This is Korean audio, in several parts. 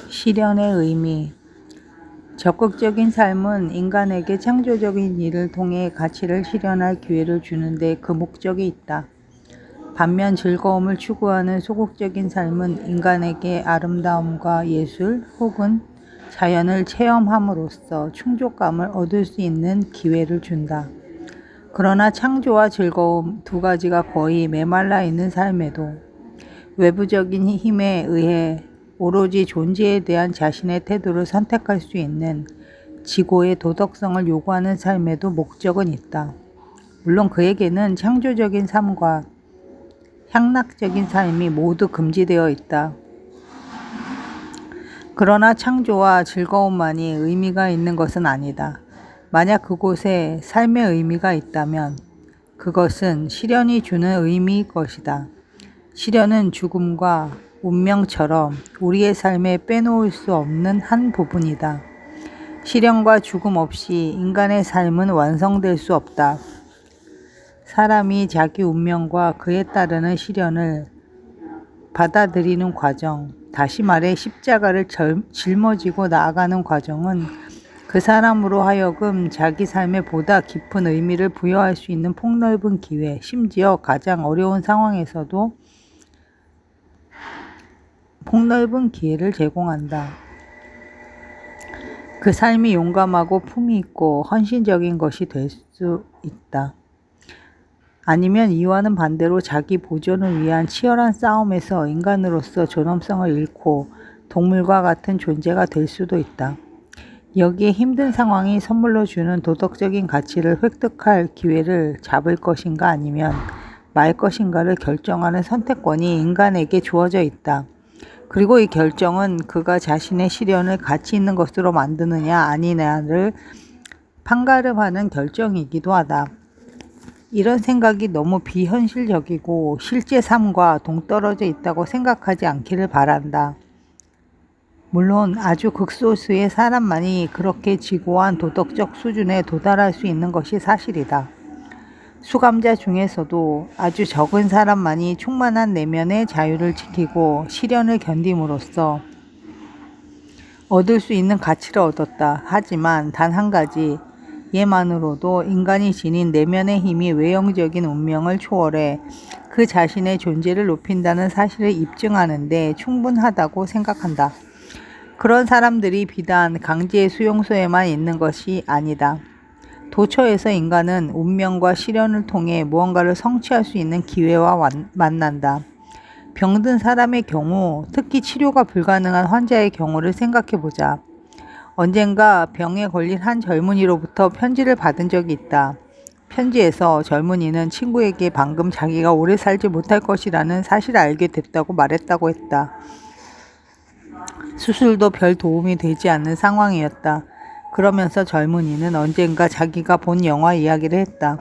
실현의 의미. 적극적인 삶은 인간에게 창조적인 일을 통해 가치를 실현할 기회를 주는데 그 목적이 있다. 반면 즐거움을 추구하는 소극적인 삶은 인간에게 아름다움과 예술 혹은 자연을 체험함으로써 충족감을 얻을 수 있는 기회를 준다. 그러나 창조와 즐거움 두 가지가 거의 메말라 있는 삶에도 외부적인 힘에 의해 오로지 존재에 대한 자신의 태도를 선택할 수 있는 지고의 도덕성을 요구하는 삶에도 목적은 있다. 물론 그에게는 창조적인 삶과 향락적인 삶이 모두 금지되어 있다. 그러나 창조와 즐거움만이 의미가 있는 것은 아니다. 만약 그곳에 삶의 의미가 있다면 그것은 실현이 주는 의미일 것이다. 실현은 죽음과 운명처럼 우리의 삶에 빼놓을 수 없는 한 부분이다. 실현과 죽음 없이 인간의 삶은 완성될 수 없다. 사람이 자기 운명과 그에 따르는 실현을 받아들이는 과정, 다시 말해 십자가를 짊어지고 나아가는 과정은 그 사람으로 하여금 자기 삶에 보다 깊은 의미를 부여할 수 있는 폭넓은 기회, 심지어 가장 어려운 상황에서도 폭넓은 기회를 제공한다. 그 삶이 용감하고 품위 있고 헌신적인 것이 될 수 있다. 아니면 이와는 반대로 자기 보존을 위한 치열한 싸움에서 인간으로서 존엄성을 잃고 동물과 같은 존재가 될 수도 있다. 여기에 힘든 상황이 선물로 주는 도덕적인 가치를 획득할 기회를 잡을 것인가 아니면 말 것인가를 결정하는 선택권이 인간에게 주어져 있다. 그리고 이 결정은 그가 자신의 실현을 가치 있는 것으로 만드느냐 아니냐를 판가름하는 결정이기도 하다. 이런 생각이 너무 비현실적이고 실제 삶과 동떨어져 있다고 생각하지 않기를 바란다. 물론 아주 극소수의 사람만이 그렇게 지고한 도덕적 수준에 도달할 수 있는 것이 사실이다. 수감자 중에서도 아주 적은 사람만이 충만한 내면의 자유를 지키고 실현을 견딤으로써 얻을 수 있는 가치를 얻었다. 하지만 단 한 가지, 얘만으로도 인간이 지닌 내면의 힘이 외형적인 운명을 초월해 그 자신의 존재를 높인다는 사실을 입증하는 데 충분하다고 생각한다. 그런 사람들이 비단 강제의 수용소에만 있는 것이 아니다. 도처에서 인간은 운명과 실현을 통해 무언가를 성취할 수 있는 기회와 만난다. 병든 사람의 경우, 특히 치료가 불가능한 환자의 경우를 생각해보자. 언젠가 병에 걸린 한 젊은이로부터 편지를 받은 적이 있다. 편지에서 젊은이는 친구에게 방금 자기가 오래 살지 못할 것이라는 사실을 알게 됐다고 말했다고 했다. 수술도 별 도움이 되지 않는 상황이었다. 그러면서 젊은이는 언젠가 자기가 본 영화 이야기를 했다.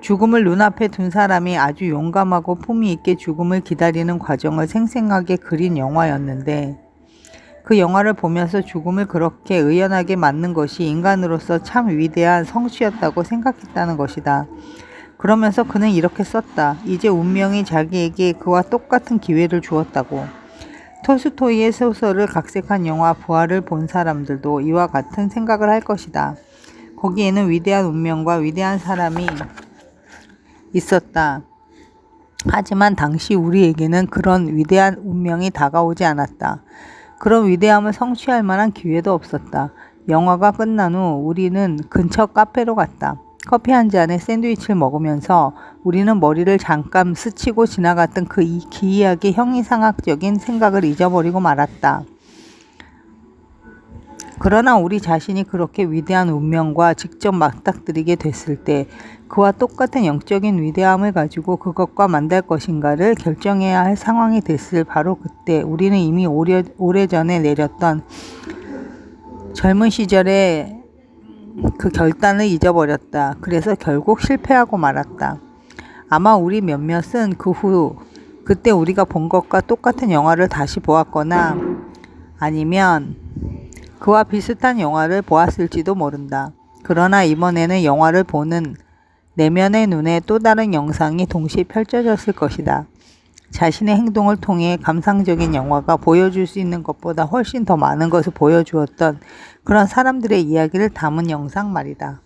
죽음을 눈앞에 둔 사람이 아주 용감하고 품위 있게 죽음을 기다리는 과정을 생생하게 그린 영화였는데 그 영화를 보면서 죽음을 그렇게 의연하게 맞는 것이 인간으로서 참 위대한 성취였다고 생각했다는 것이다. 그러면서 그는 이렇게 썼다. 이제 운명이 자기에게 그와 똑같은 기회를 주었다고. 톨스토이의 소설을 각색한 영화 부활을 본 사람들도 이와 같은 생각을 할 것이다. 거기에는 위대한 운명과 위대한 사람이 있었다. 하지만 당시 우리에게는 그런 위대한 운명이 다가오지 않았다. 그런 위대함을 성취할 만한 기회도 없었다. 영화가 끝난 후 우리는 근처 카페로 갔다. 커피 한 잔에 샌드위치를 먹으면서 우리는 머리를 잠깐 스치고 지나갔던 그 기이하게 형이상학적인 생각을 잊어버리고 말았다. 그러나 우리 자신이 그렇게 위대한 운명과 직접 맞닥뜨리게 됐을 때 그와 똑같은 영적인 위대함을 가지고 그것과 만날 것인가를 결정해야 할 상황이 됐을 바로 그때 우리는 이미 오래전에 내렸던 젊은 시절의 그 결단을 잊어버렸다. 그래서 결국 실패하고 말았다. 아마 우리 몇몇은 그 후 그때 우리가 본 것과 똑같은 영화를 다시 보았거나 아니면 그와 비슷한 영화를 보았을지도 모른다. 그러나 이번에는 영화를 보는 내면의 눈에 또 다른 영상이 동시에 펼쳐졌을 것이다. 자신의 행동을 통해 감상적인 영화가 보여줄 수 있는 것보다 훨씬 더 많은 것을 보여주었던 그런 사람들의 이야기를 담은 영상 말이다.